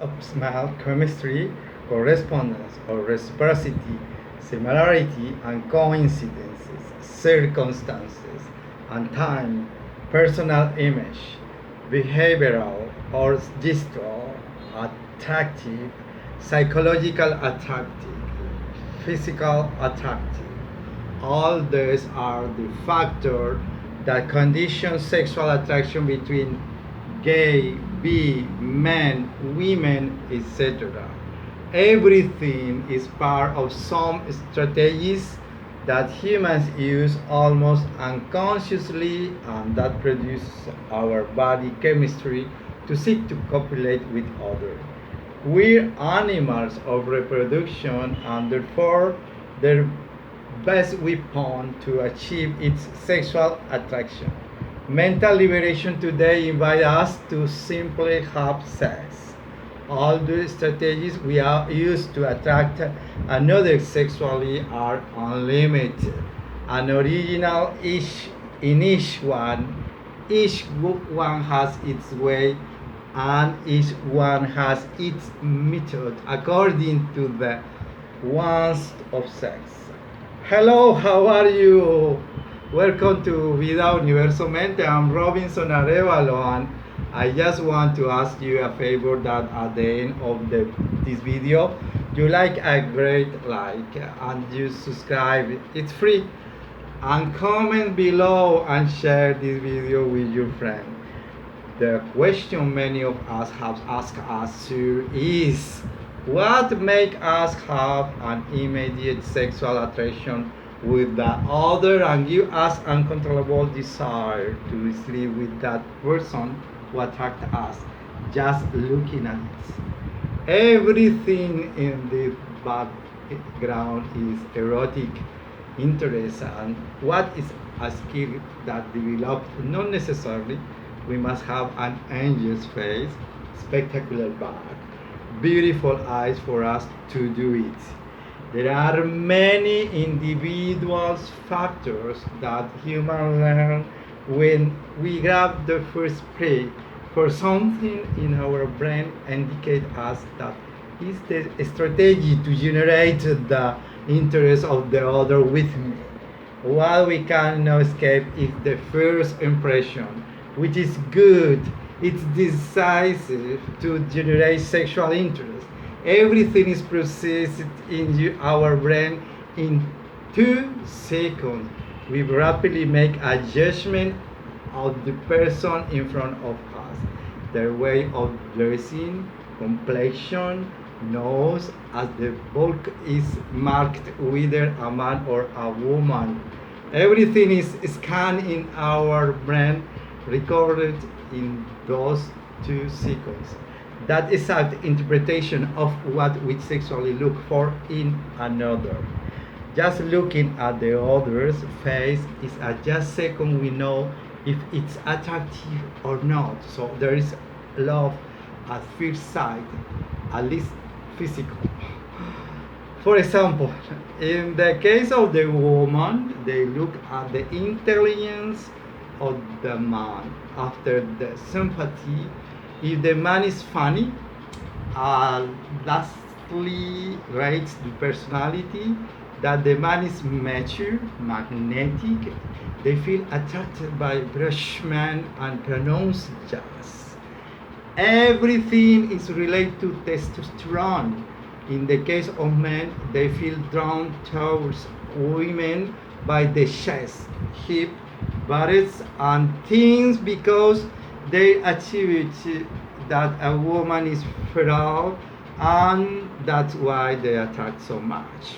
of smell, chemistry, correspondence or reciprocity, similarity and coincidences, circumstances and time, personal image, behavioral or gestural, attractive, psychological attractive, physical attractive. All these are the factors that condition sexual attraction between gay, bi, men, women, etc. Everything is part of some strategies that humans use almost unconsciously and that produce our body chemistry to seek to copulate with others. We're animals of reproduction and therefore their best weapon to achieve its sexual attraction. Mental liberation today invites us to simply have sex. All the strategies we are used to attract another sexually are unlimited and original in each one. Each one has its way and each one has its method according to the wants of sex. Hello, how are you? Welcome to Vida Universo Mente. I'm Robinson Arévalo, and I just want to ask you a favor that at the end of this video, you like a great like and you subscribe. It's free. And comment below and share this video with your friend. The question many of us have asked us is, what makes us have an immediate sexual attraction with the other and give us uncontrollable desire to sleep with that person who attracts us just looking at it? Everything in the background is erotic interest, and what is a skill that develops not necessarily we must have an angel's face, spectacular back, beautiful eyes for us to do it. There are many individual factors that humans learn when we grab the first prey. For something in our brain indicate us that is the strategy to generate the interest of the other with me. What we cannot escape is the first impression, which is good. It's decisive to generate sexual interest. Everything is processed in our brain in 2 seconds. We rapidly make a judgment of the person in front of us, their way of dressing, complexion, nose, as the bulk is marked whether a man or a woman. Everything is scanned in our brain, recorded in those 2 seconds. That exact interpretation of what we sexually look for in another. Just looking at the other's face is a just second we know if it's attractive or not. So there is love at first sight, at least physical. For example, in the case of the woman, they look at the intelligence of the man. After the sympathy, if the man is funny, lastly rates the personality, that the man is mature, magnetic, they feel attracted by Brashman and pronounced jazz. Everything is related to testosterone. In the case of men, they feel drawn towards women by the chest, hip, buttocks, and things because they attribute that a woman is fertile, and that's why they attract so much.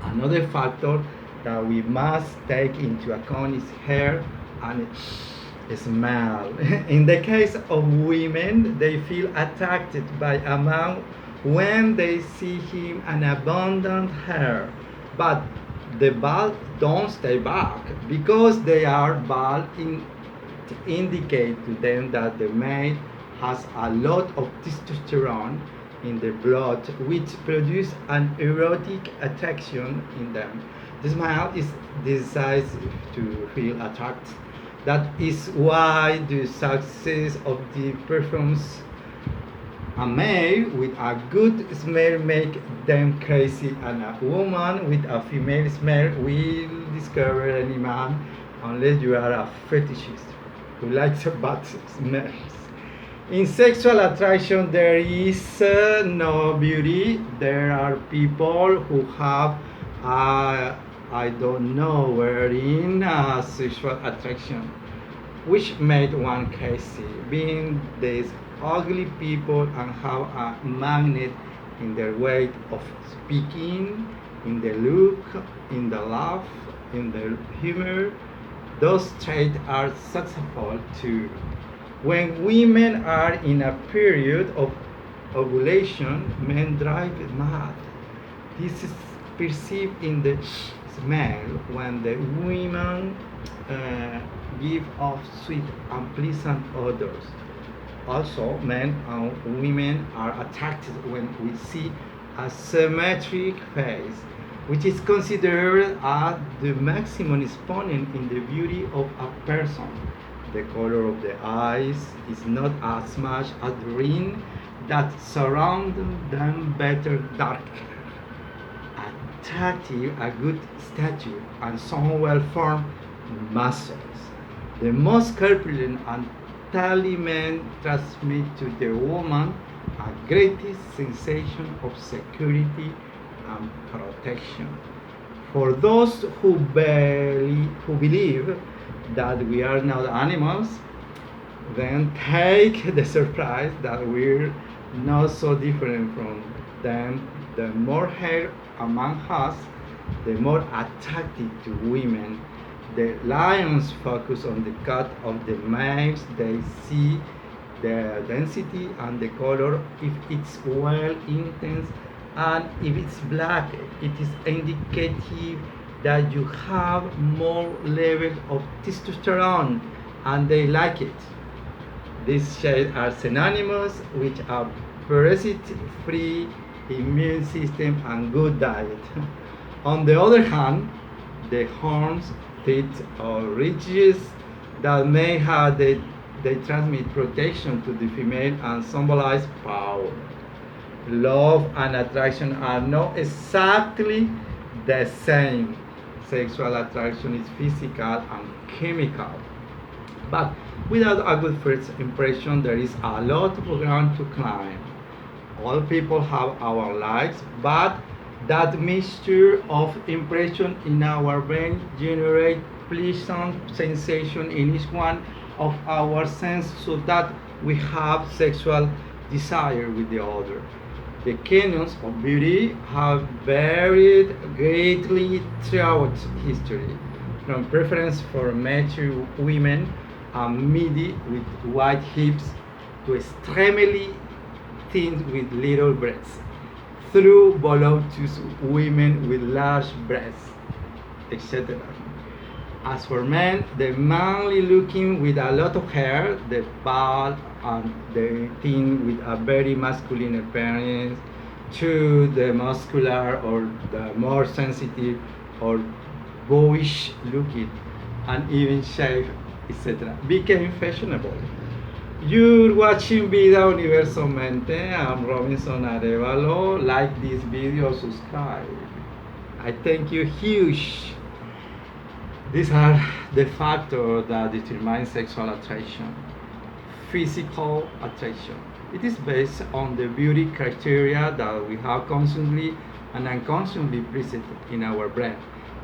Another factor that we must take into account is hair and smell. In the case of women, they feel attracted by a man when they see him an abundant hair, but the bald don't stay back because they are bald to indicate to them that the male has a lot of testosterone in the blood, which produce an erotic attraction in them. The smile is decisive to feel attracted. That is why the success of the perfumes A male with a good smell make them crazy, and a woman with a female smell will discover any man unless you are a fetishist who likes bad smells. In sexual attraction, there is no beauty. There are people who have, I don't know, wherein sexual attraction, which made one crazy, being these ugly people and have a magnet in their way of speaking, in the look, in the laugh, in the humor. Those traits are successful too. When women are in a period of ovulation, men drive mad. This is perceived in the smell when the women give off sweet and pleasant odors. Also, men and women are attracted when we see a symmetric face, which is considered as the maximum exponent in the beauty of a person. The color of the eyes is not as much as the ring that surrounds them, better darker. Attractive, a good stature, and some well-formed muscles. The most corpulent and tally men transmit to the woman a greatest sensation of security and protection. For those who believe that we are not animals, then take the surprise that we're not so different from them. The more hair among us, the more attractive to women. The lions focus on the cut of the males. They see the density and the color. If it's well intense and if it's black, it is indicative that you have more level of testosterone and they like it. These shades are synonymous with a parasite-free immune system and good diet. On the other hand, the horns, teeth, or ridges that may have they transmit protection to the female and symbolize power. Love and attraction are not exactly the same. Sexual attraction is physical and chemical. But without a good first impression, there is a lot of ground to climb. All people have our likes, but that mixture of impression in our brain generates pleasant sensation in each one of our senses so that we have sexual desire with the other. The canons of beauty have varied greatly throughout history, from preference for mature women and midi with wide hips to extremely thin with little breasts, through voluptuous women with large breasts, etc. As for men, the manly looking with a lot of hair, the bald and the thin with a very masculine appearance, to the muscular or the more sensitive or boyish looking and even shaved, etc. became fashionable. You're watching Vida Universo Mente. I'm Robinson Arévalo. Like this video, subscribe. I thank you huge. These are the factors that determine sexual attraction. Physical attraction. It is based on the beauty criteria that we have consciously and unconsciously present in our brain.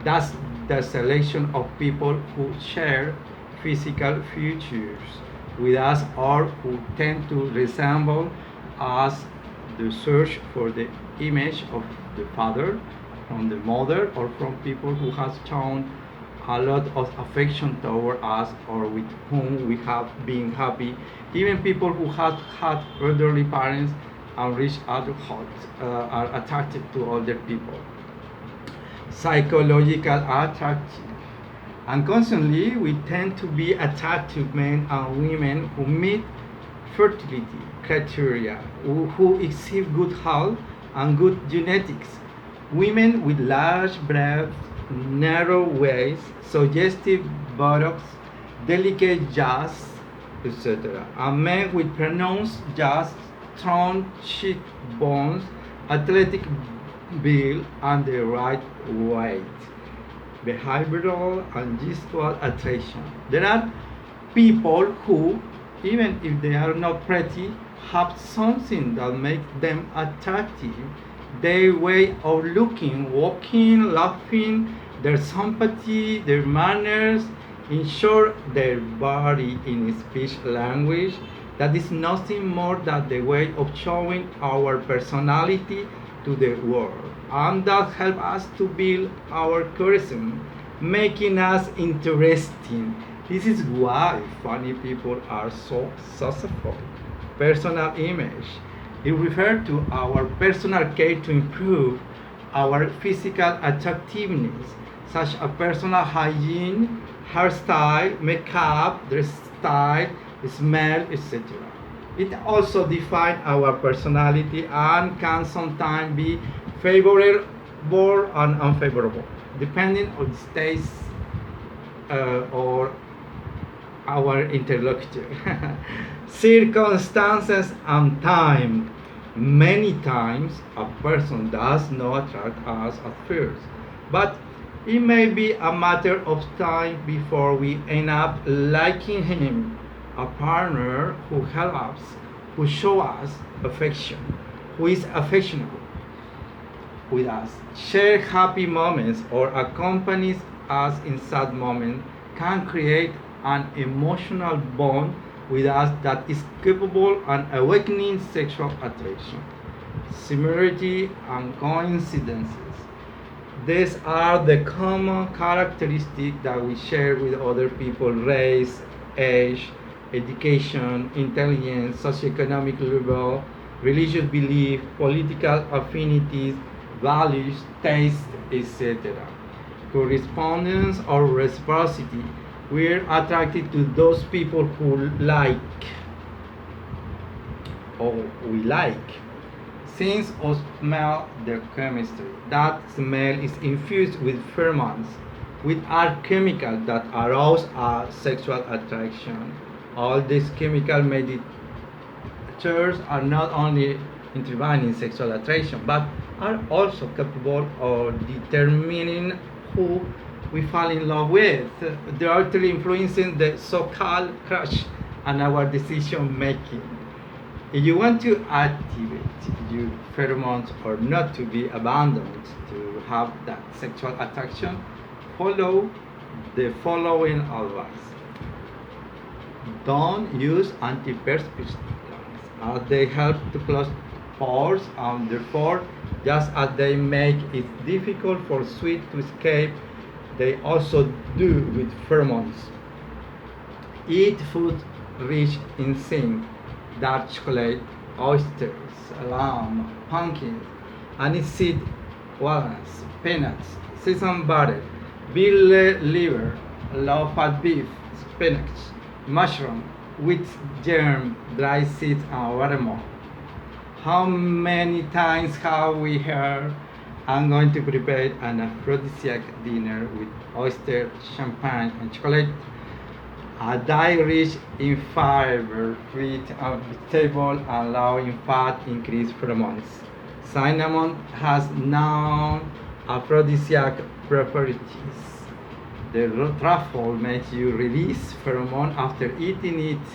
That's the selection of people who share physical features with us or who tend to resemble us. The search for the image of the father from the mother or from people who have shown a lot of affection toward us or with whom we have been happy, even people who have had elderly parents and reached adulthood are attracted to older people. Psychological attraction. Unconsciously, we tend to be attracted to men and women who meet fertility criteria, who exhibit good health and good genetics. Women with large breasts, narrow waists, suggestive buttocks, delicate jaws, etc. And men with pronounced jaws strong cheekbones, athletic build, and the right weight. Behavioral and gestural attraction. There are people who, even if they are not pretty, have something that makes them attractive. Their way of looking, walking, laughing, their sympathy, their manners, in short, their body in speech language. That is nothing more than the way of showing our personality to the world. And that helps us to build our charisma, making us interesting. This is why funny people are so successful. Personal image. It refers to our personal care to improve our physical attractiveness, such as personal hygiene, hairstyle, makeup, dress style, smell, etc. It also defines our personality and can sometimes be favorable and unfavorable, depending on the stage or our interlocutor. Circumstances and time. Many times a person does not attract us at first, but it may be a matter of time before we end up liking him, a partner who helps us, who shows us affection, who is affectionate with us, share happy moments, or accompanies us in sad moments, can create an emotional bond with us that is capable of awakening sexual attraction. Similarity and coincidences. These are the common characteristics that we share with other people: race, age, education, intelligence, socioeconomic level, religious belief, political affinities, values, taste, etc. Correspondence or reciprocity. We're attracted to those people who like or we like. Sense or smell their chemistry. That smell is infused with pheromones, which are chemicals that arouse our sexual attraction. All these chemical mediators are not only intervening sexual attraction, but are also capable of determining who we fall in love with, directly influencing the so-called crush and our decision making. If you want to activate your pheromones or not to be abandoned to have that sexual attraction, follow the following advice. Don't use antiperspirants as they help to close pores and therefore, just as they make it difficult for sweat to escape, they also do with pheromones. Eat food rich in zinc, dark chocolate, oysters, lamb, pumpkins, aniseed, walnuts, peanuts, sesame butter, veal liver, low-fat beef, spinach, mushroom, wheat germ, dry seeds, and watermelon. How many times have we heard, I'm going to prepare an aphrodisiac dinner with oyster, champagne, and chocolate? A diet rich in fiber, fruit, and vegetable, and low in fat increase pheromones. Cinnamon has known aphrodisiac properties. The truffle makes you release pheromone after eating it.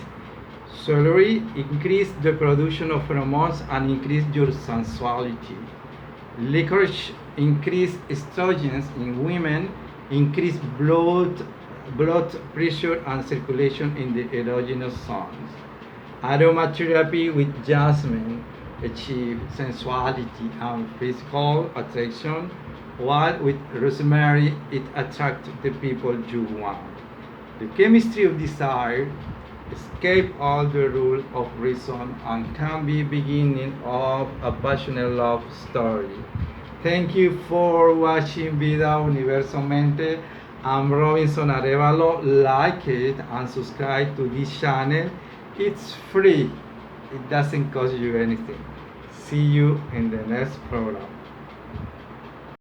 Celery increase the production of pheromones and increase your sensuality. Licorice increase estrogens in women, increase blood pressure and circulation in the erogenous zones. Aromatherapy with jasmine achieve sensuality and physical attraction, while with rosemary it attracts the people you want. The chemistry of desire escape all the rules of reason and can be beginning of a passionate love story. Thank you for watching Vida Universo Mente. I'm Robinson Arévalo. Like it and subscribe to this channel. It's free. It doesn't cost you anything. See you in the next program.